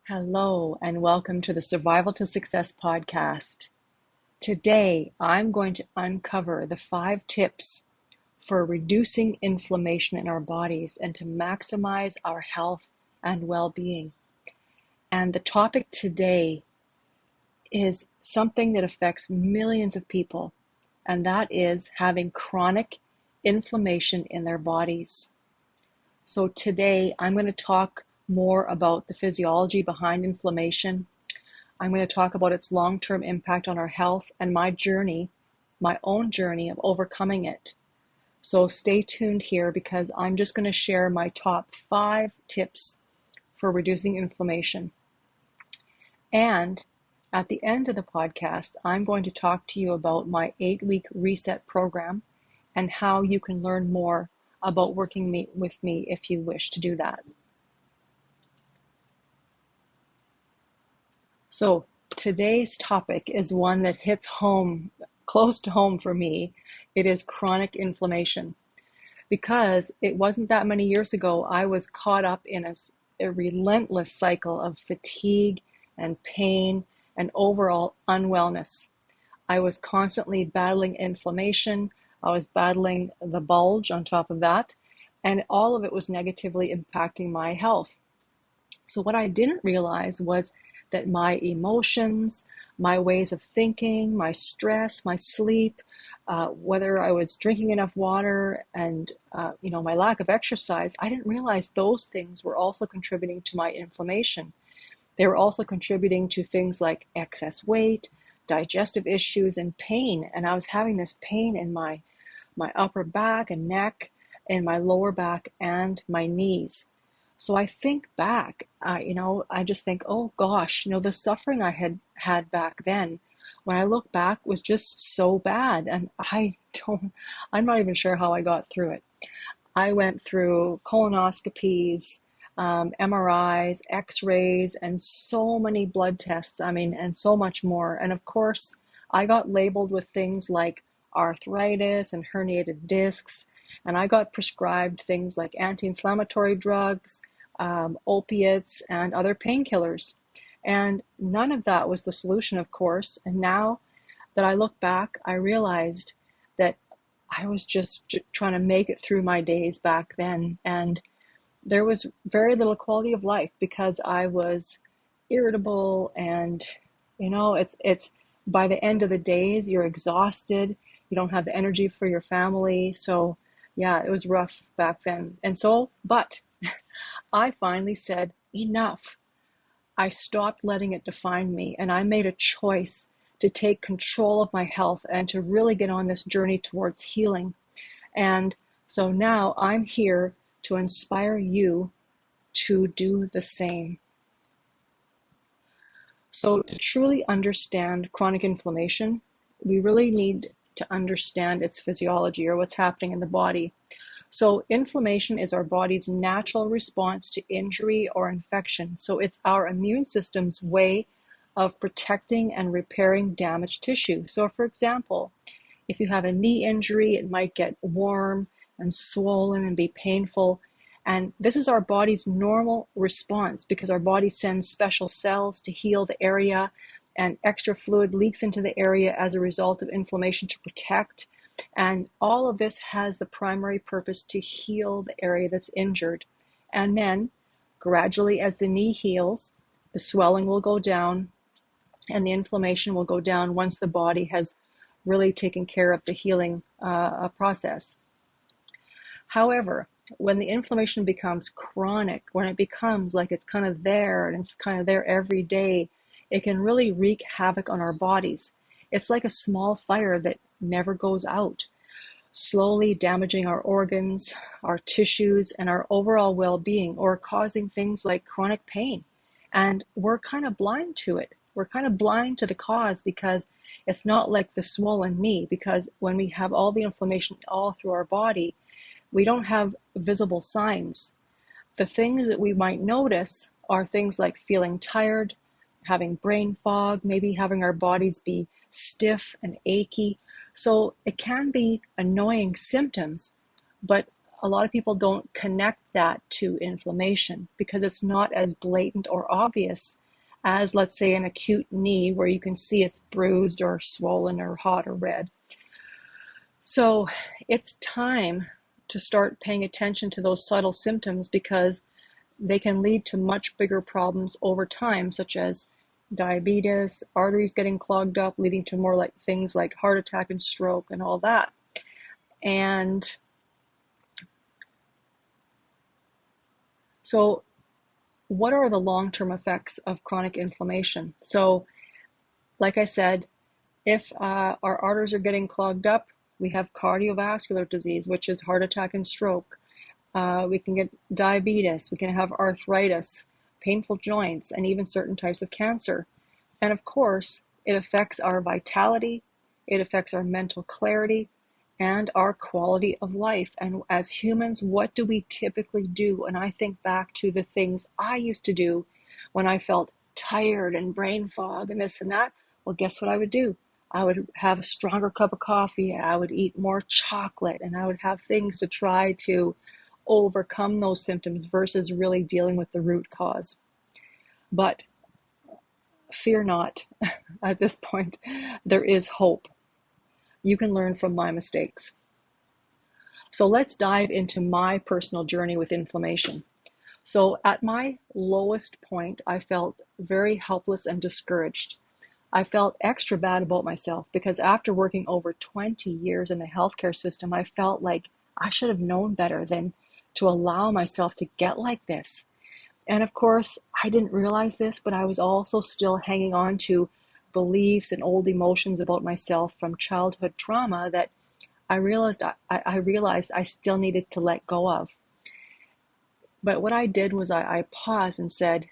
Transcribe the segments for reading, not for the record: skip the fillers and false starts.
Hello, and welcome to the Survival to Success podcast. Today, I'm going to uncover the 5 tips for reducing inflammation in our bodies and to maximize our health and well-being. And the topic today is something that affects millions of people, and that is having chronic inflammation in their bodies. So today, I'm going to talk more about the physiology behind inflammation. I'm going to talk about its long-term impact on our health and my own journey of overcoming it. So stay tuned here because I'm just going to share my top 5 tips for reducing inflammation. And at the end of the podcast, I'm going to talk to you about my 8-week reset program and how you can learn more about working with me if you wish to do that. So today's topic is one that hits home, close to home for me. It is chronic inflammation. Because it wasn't that many years ago, I was caught up in a relentless cycle of fatigue and pain and overall unwellness. I was constantly battling inflammation. I was battling the bulge on top of that, and all of it was negatively impacting my health. So what I didn't realize was that my emotions, my ways of thinking, my stress, my sleep, whether I was drinking enough water and, my lack of exercise, I didn't realize those things were also contributing to my inflammation. They were also contributing to things like excess weight, digestive issues, and pain. And I was having this pain in my upper back and neck, and my lower back and my knees. So I think back, I just think, oh gosh, the suffering I had back then, when I look back, was just so bad. And I'm not even sure how I got through it. I went through colonoscopies, MRIs, X-rays, and so many blood tests, and so much more. And of course, I got labeled with things like arthritis and herniated discs, and I got prescribed things like anti-inflammatory drugs, opiates, and other painkillers. And none of that was the solution, of course. And now that I look back, I realized that I was just trying to make it through my days back then. And there was very little quality of life because I was irritable, and it's by the end of the days, you're exhausted. You don't have the energy for your family. So yeah, it was rough back then. But I finally said, enough. I stopped letting it define me, and I made a choice to take control of my health and to really get on this journey towards healing. And so now I'm here to inspire you to do the same. So to truly understand chronic inflammation, we really need to understand its physiology, or what's happening in the body. So inflammation is our body's natural response to injury or infection. So it's our immune system's way of protecting and repairing damaged tissue. So for example, if you have a knee injury, it might get warm and swollen and be painful. And this is our body's normal response because our body sends special cells to heal the area, and extra fluid leaks into the area as a result of inflammation to protect. And all of this has the primary purpose to heal the area that's injured. And then gradually, as the knee heals, the swelling will go down and the inflammation will go down once the body has really taken care of the healing process. However, when the inflammation becomes chronic, when it becomes like it's kind of there and it's kind of there every day, it can really wreak havoc on our bodies. It's like a small fire that never goes out, slowly damaging our organs, our tissues, and our overall well-being, or causing things like chronic pain. And we're kind of blind to it. We're kind of blind to the cause because it's not like the swollen knee, because when we have all the inflammation all through our body, we don't have visible signs. The things that we might notice are things like feeling tired, having brain fog, maybe having our bodies be stiff and achy. So it can be annoying symptoms, but a lot of people don't connect that to inflammation because it's not as blatant or obvious as, let's say, an acute knee where you can see it's bruised or swollen or hot or red. So it's time to start paying attention to those subtle symptoms because they can lead to much bigger problems over time, such as diabetes, arteries getting clogged up, leading to more like things like heart attack and stroke and all that. And so what are the long-term effects of chronic inflammation? So like I said, if our arteries are getting clogged up, we have cardiovascular disease, which is heart attack and stroke. We can get diabetes, we can have arthritis, painful joints, and even certain types of cancer. And of course, it affects our vitality, it affects our mental clarity, and our quality of life. And as humans, what do we typically do? And I think back to the things I used to do when I felt tired and brain fog and this and that. Well, guess what I would do? I would have a stronger cup of coffee, I would eat more chocolate, and I would have things to try to overcome those symptoms versus really dealing with the root cause. But fear not, at this point, there is hope. You can learn from my mistakes. So let's dive into my personal journey with inflammation. So at my lowest point, I felt very helpless and discouraged. I felt extra bad about myself because after working over 20 years in the healthcare system, I felt like I should have known better than to allow myself to get like this. And of course, I didn't realize this, but I was also still hanging on to beliefs and old emotions about myself from childhood trauma that I realized I still needed to let go of. But what I did was I paused and said,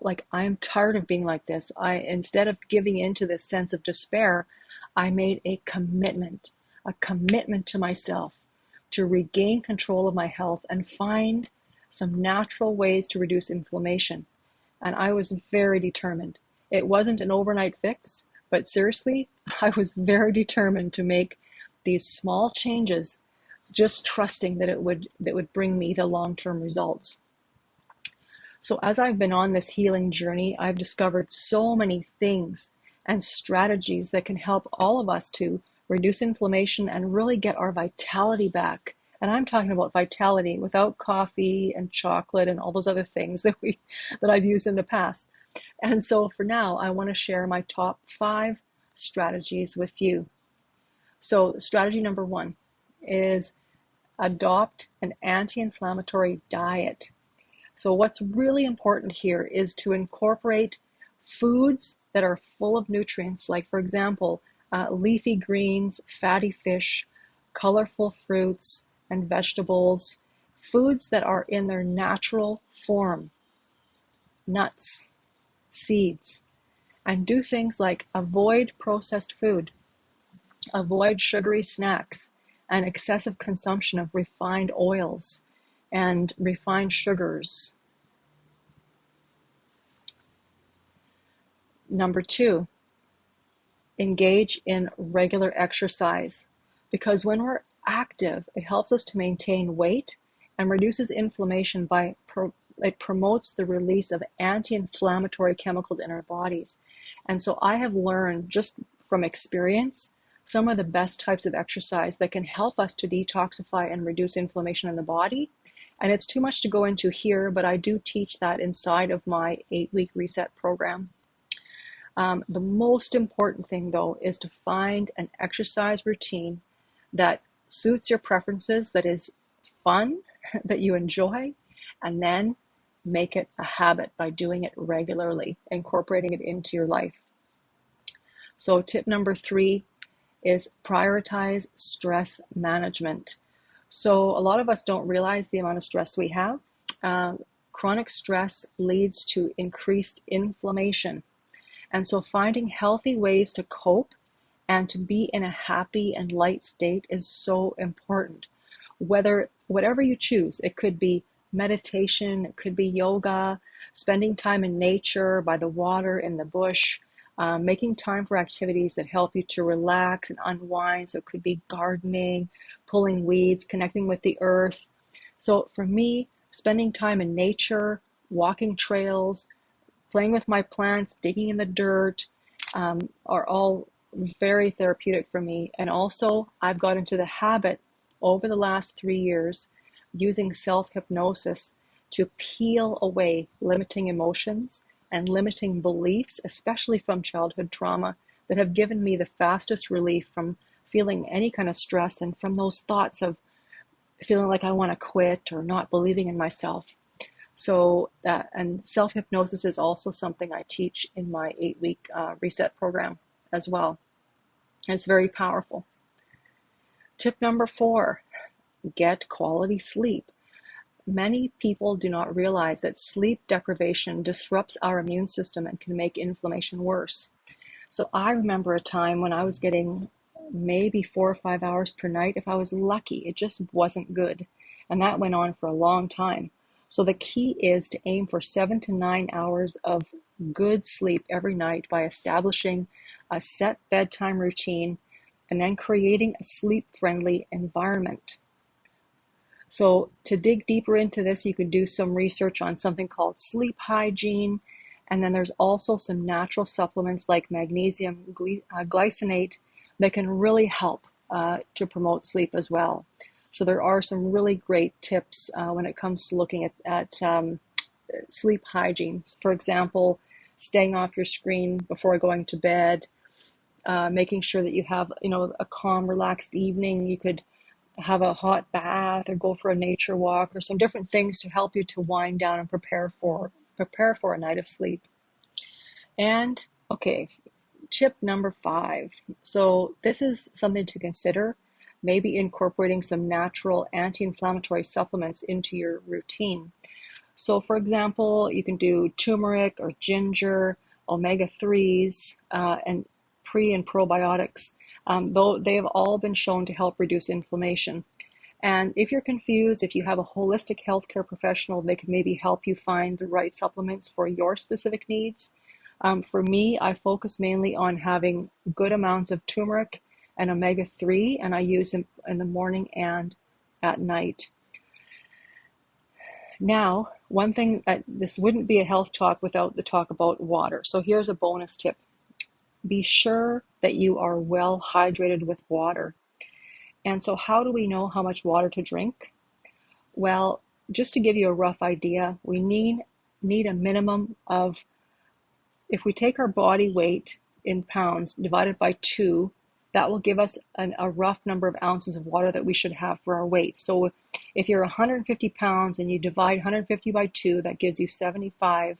like, I'm tired of being like this. Instead of giving in to this sense of despair, I made a commitment to myself to regain control of my health and find some natural ways to reduce inflammation. And I was very determined. It wasn't an overnight fix, but seriously, I was very determined to make these small changes, just trusting that it would bring me the long-term results. So as I've been on this healing journey, I've discovered so many things and strategies that can help all of us to reduce inflammation and really get our vitality back. And I'm talking about vitality without coffee and chocolate and all those other things that I've used in the past. And so for now, I want to share my top 5 strategies with you. So strategy number 1 is adopt an anti-inflammatory diet. So what's really important here is to incorporate foods that are full of nutrients, like for example, leafy greens, fatty fish, colorful fruits and vegetables, foods that are in their natural form, nuts, seeds, and do things like avoid processed food, avoid sugary snacks, and excessive consumption of refined oils and refined sugars. Number 2, engage in regular exercise, because when we're active, it helps us to maintain weight and reduces inflammation by it promotes the release of anti-inflammatory chemicals in our bodies. And so I have learned just from experience some of the best types of exercise that can help us to detoxify and reduce inflammation in the body. And it's too much to go into here, but I do teach that inside of my 8-week reset program. The most important thing, though, is to find an exercise routine that suits your preferences, that is fun, that you enjoy, and then make it a habit by doing it regularly, incorporating it into your life. So tip number 3 is prioritize stress management. So a lot of us don't realize the amount of stress we have. Chronic stress leads to increased inflammation. And so finding healthy ways to cope and to be in a happy and light state is so important. Whatever you choose, it could be meditation, it could be yoga, spending time in nature, by the water, in the bush, making time for activities that help you to relax and unwind. So it could be gardening, pulling weeds, connecting with the earth. So for me, spending time in nature, walking trails, playing with my plants, digging in the dirt, are all very therapeutic for me. And also, I've got into the habit over the last 3 years using self-hypnosis to peel away limiting emotions and limiting beliefs, especially from childhood trauma, that have given me the fastest relief from feeling any kind of stress and from those thoughts of feeling like I want to quit or not believing in myself. So and self-hypnosis is also something I teach in my 8-week reset program as well. And it's very powerful. Tip number 4, get quality sleep. Many people do not realize that sleep deprivation disrupts our immune system and can make inflammation worse. So I remember a time when I was getting maybe 4 or 5 hours per night if I was lucky. It just wasn't good. And that went on for a long time. So the key is to aim for 7 to 9 hours of good sleep every night by establishing a set bedtime routine and then creating a sleep-friendly environment. So to dig deeper into this, you can do some research on something called sleep hygiene. And then there's also some natural supplements like magnesium glycinate that can really help to promote sleep as well. So there are some really great tips when it comes to looking at sleep hygiene. For example, staying off your screen before going to bed, making sure that you have a calm, relaxed evening. You could have a hot bath or go for a nature walk or some different things to help you to wind down and prepare for a night of sleep. And okay, tip number 5. So this is something to consider, maybe incorporating some natural anti-inflammatory supplements into your routine. So for example, you can do turmeric or ginger, omega-3s, and pre and probiotics, though they have all been shown to help reduce inflammation. And if you're confused, if you have a holistic healthcare professional, they can maybe help you find the right supplements for your specific needs. For me, I focus mainly on having good amounts of turmeric and omega-3, and I use them in the morning and at night. Now, one thing, this wouldn't be a health talk without the talk about water. So here's a bonus tip. Be sure that you are well hydrated with water. And so how do we know how much water to drink? Well, just to give you a rough idea, we need a minimum of, if we take our body weight in pounds divided by 2, that will give us a rough number of ounces of water that we should have for our weight. So if you're 150 pounds and you divide 150 by 2, that gives you 75.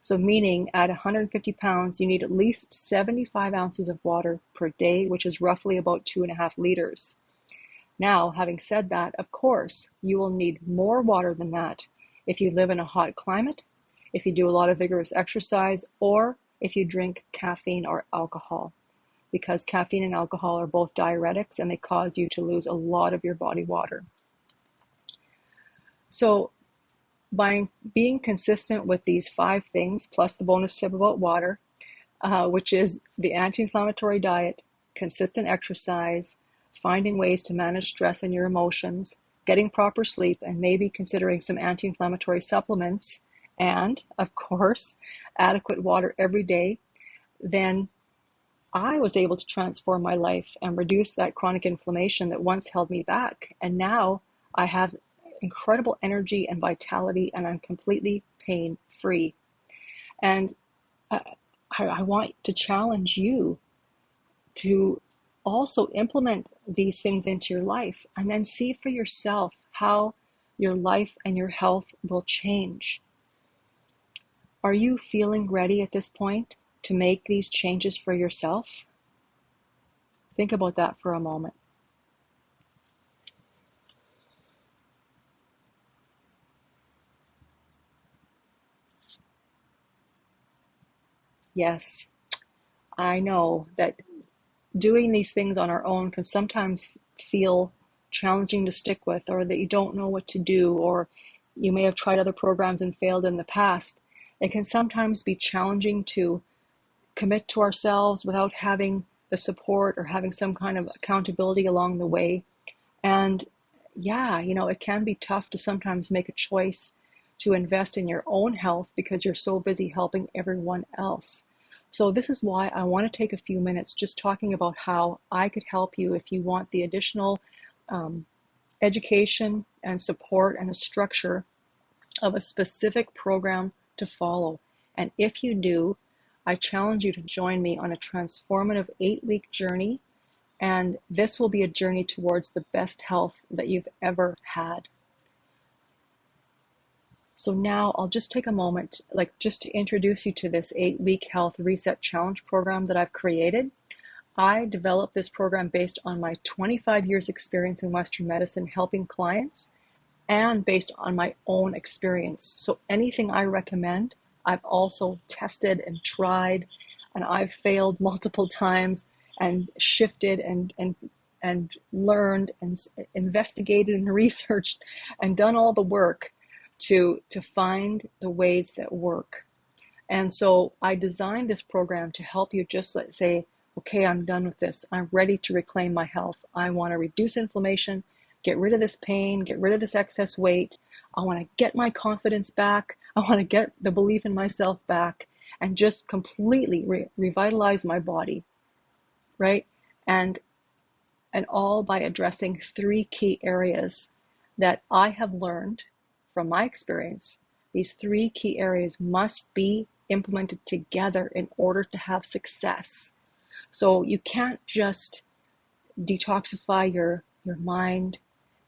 So meaning at 150 pounds, you need at least 75 ounces of water per day, which is roughly about 2.5 liters. Now, having said that, of course, you will need more water than that if you live in a hot climate, if you do a lot of vigorous exercise, or if you drink caffeine or alcohol, because caffeine and alcohol are both diuretics and they cause you to lose a lot of your body water. So by being consistent with these 5 things, plus the bonus tip about water, which is the anti-inflammatory diet, consistent exercise, finding ways to manage stress and your emotions, getting proper sleep, and maybe considering some anti-inflammatory supplements, and of course, adequate water every day, then I was able to transform my life and reduce that chronic inflammation that once held me back. And now I have incredible energy and vitality, and I'm completely pain-free. And I want to challenge you to also implement these things into your life and then see for yourself how your life and your health will change. Are you feeling ready at this point to make these changes for yourself? Think about that for a moment. Yes, I know that doing these things on our own can sometimes feel challenging to stick with, or that you don't know what to do, or you may have tried other programs and failed in the past. It can sometimes be challenging to commit to ourselves without having the support or having some kind of accountability along the way. And yeah, it can be tough to sometimes make a choice to invest in your own health because you're so busy helping everyone else. So this is why I want to take a few minutes just talking about how I could help you if you want the additional education and support and a structure of a specific program to follow. And if you do, I challenge you to join me on a transformative 8-week journey. And this will be a journey towards the best health that you've ever had. So now I'll just take a moment, just to introduce you to this 8-week health reset challenge program that I've created. I developed this program based on my 25 years experience in Western medicine helping clients and based on my own experience. So anything I recommend, I've also tested and tried, and I've failed multiple times and shifted and learned and investigated and researched and done all the work to find the ways that work. And so I designed this program to help you just say, okay, I'm done with this. I'm ready to reclaim my health. I want to reduce inflammation, get rid of this pain, get rid of this excess weight. I want to get my confidence back. I want to get the belief in myself back and just completely revitalize my body, right? And all by addressing 3 key areas that I have learned from my experience. These 3 key areas must be implemented together in order to have success. So you can't just detoxify your mind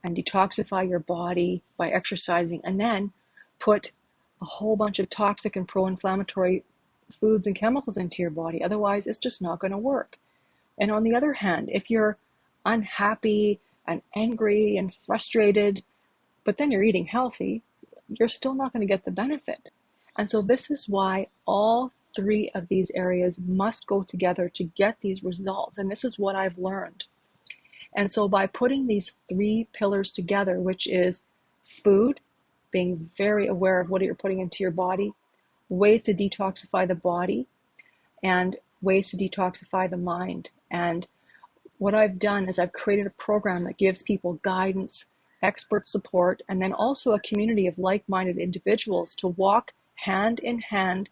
and detoxify your body by exercising and then put a whole bunch of toxic and pro-inflammatory foods and chemicals into your body. Otherwise, it's just not going to work. And on the other hand, if you're unhappy and angry and frustrated, but then you're eating healthy, you're still not going to get the benefit. And so this is why all 3 of these areas must go together to get these results. And this is what I've learned. And so by putting these 3 pillars together, which is food, being very aware of what you're putting into your body, ways to detoxify the body, and ways to detoxify the mind. And what I've done is I've created a program that gives people guidance, expert support, and then also a community of like-minded individuals to walk hand in hand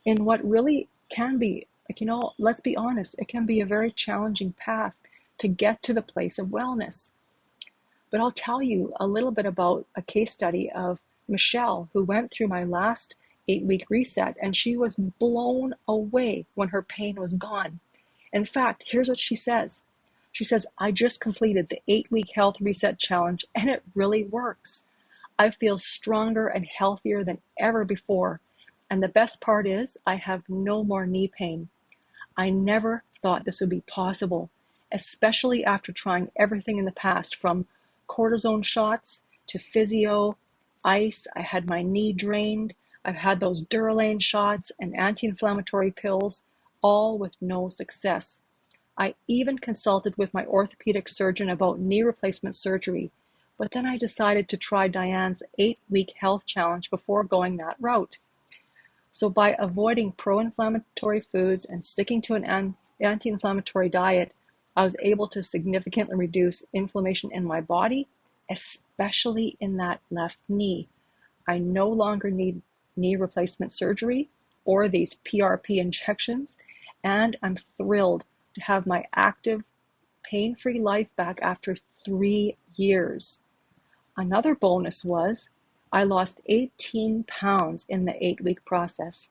in what really can be, let's be honest, it can be a very challenging path to get to the place of wellness. But I'll tell you a little bit about a case study of Michelle, who went through my last 8-week reset, and she was blown away when her pain was gone. In fact, here's what she says. She says, I just completed the 8-week health reset challenge, and it really works. I feel stronger and healthier than ever before. And the best part is I have no more knee pain. I never thought this would be possible, especially after trying everything in the past, from cortisone shots to physio, ice. I had my knee drained. I've had those Durolane shots and anti-inflammatory pills, all with no success. I even consulted with my orthopedic surgeon about knee replacement surgery, but then I decided to try Diane's 8-week health challenge before going that route. So by avoiding pro-inflammatory foods and sticking to an anti-inflammatory diet, I was able to significantly reduce inflammation in my body, especially in that left knee. I no longer need knee replacement surgery or these PRP injections, and I'm thrilled to have my active, pain-free life back after 3 years. Another bonus was I lost 18 pounds in the 8-week process.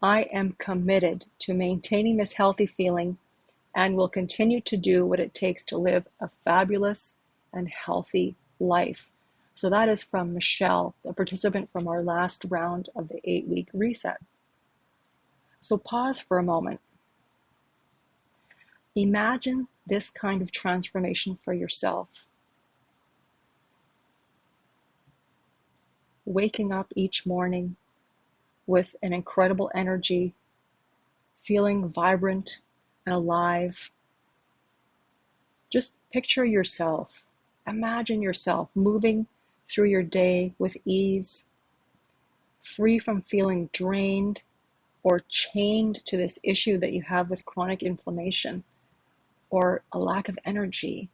I am committed to maintaining this healthy feeling and will continue to do what it takes to live a fabulous and healthy life. So that is from Michelle, a participant from our last round of the 8-week reset. So pause for a moment. Imagine this kind of transformation for yourself. Waking up each morning with an incredible energy, feeling vibrant and alive. Just picture yourself, imagine yourself moving through your day with ease, free from feeling drained or chained to this issue that you have with chronic inflammation or a lack of energy.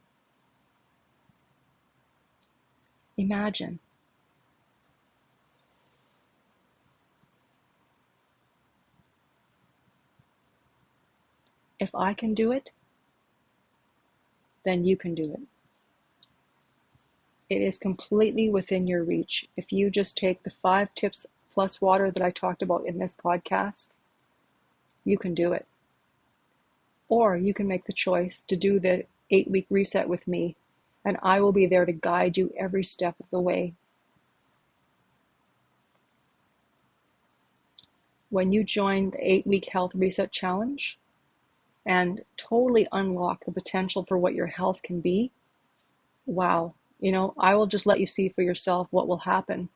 Imagine. If I can do it, then you can do it. It is completely within your reach. If you just take the 5 tips plus water that I talked about in this podcast, you can do it. Or you can make the choice to do the 8-week reset with me, and I will be there to guide you every step of the way. When you join the 8-week health reset challenge and totally unlock the potential for what your health can be, wow, I will just let you see for yourself what will happen.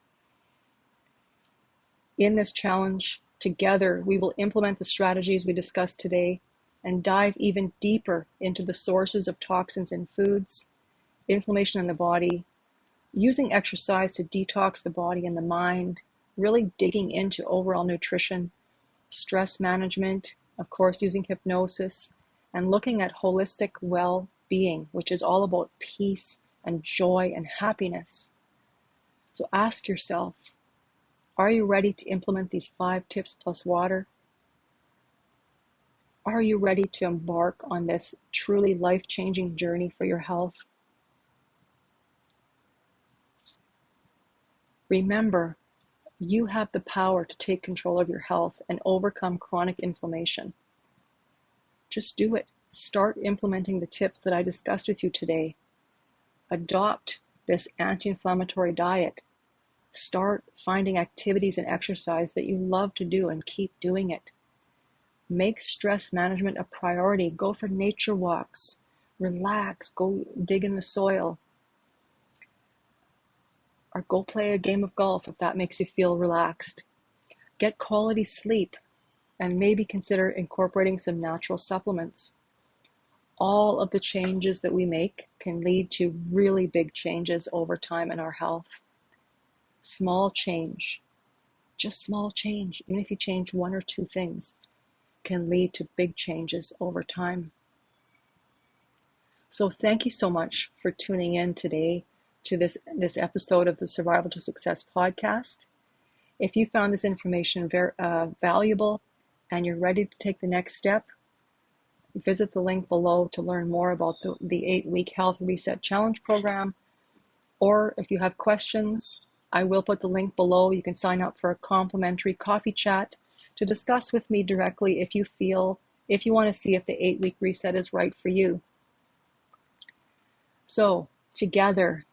In this challenge, together, we will implement the strategies we discussed today and dive even deeper into the sources of toxins in foods, inflammation in the body, using exercise to detox the body and the mind, really digging into overall nutrition, stress management, of course, using hypnosis, and looking at holistic well-being, which is all about peace and joy and happiness. So ask yourself, are you ready to implement these 5 tips plus water? Are you ready to embark on this truly life-changing journey for your health? Remember, you have the power to take control of your health and overcome chronic inflammation. Just do it. Start implementing the tips that I discussed with you today. Adopt this anti-inflammatory diet. Start finding activities and exercise that you love to do and keep doing it. Make stress management a priority. Go for nature walks. Relax. Go dig in the soil. Or go play a game of golf if that makes you feel relaxed. Get quality sleep and maybe consider incorporating some natural supplements. All of the changes that we make can lead to really big changes over time in our health. Small change, just small change, even if you change 1 or 2 things, can lead to big changes over time. So thank you so much for tuning in today to this episode of the Survival to Success podcast. If you found this information valuable and you're ready to take the next step, visit the link below to learn more about the 8-week Health Reset Challenge program. Or if you have questions, I will put the link below. You can sign up for a complimentary coffee chat to discuss with me directly if you want to see if the 8-week reset is right for you. So together,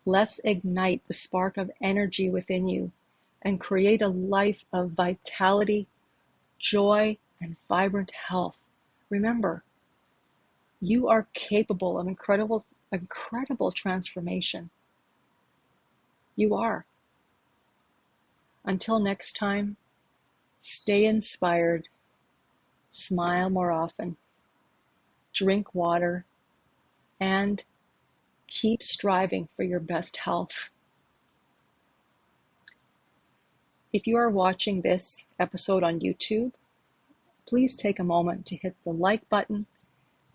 let's ignite the spark of energy within you and create a life of vitality, joy, and vibrant health. Remember, you are capable of incredible transformation. You are. Until next time, stay inspired, smile more often, drink water, and keep striving for your best health. If you are watching this episode on YouTube, please take a moment to hit the like button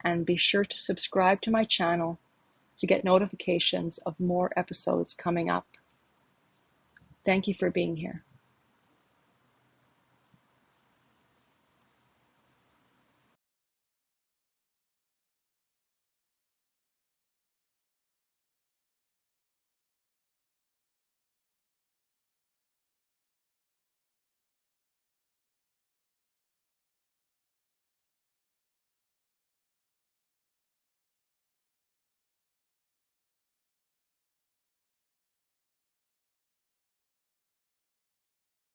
and be sure to subscribe to my channel to get notifications of more episodes coming up. Thank you for being here.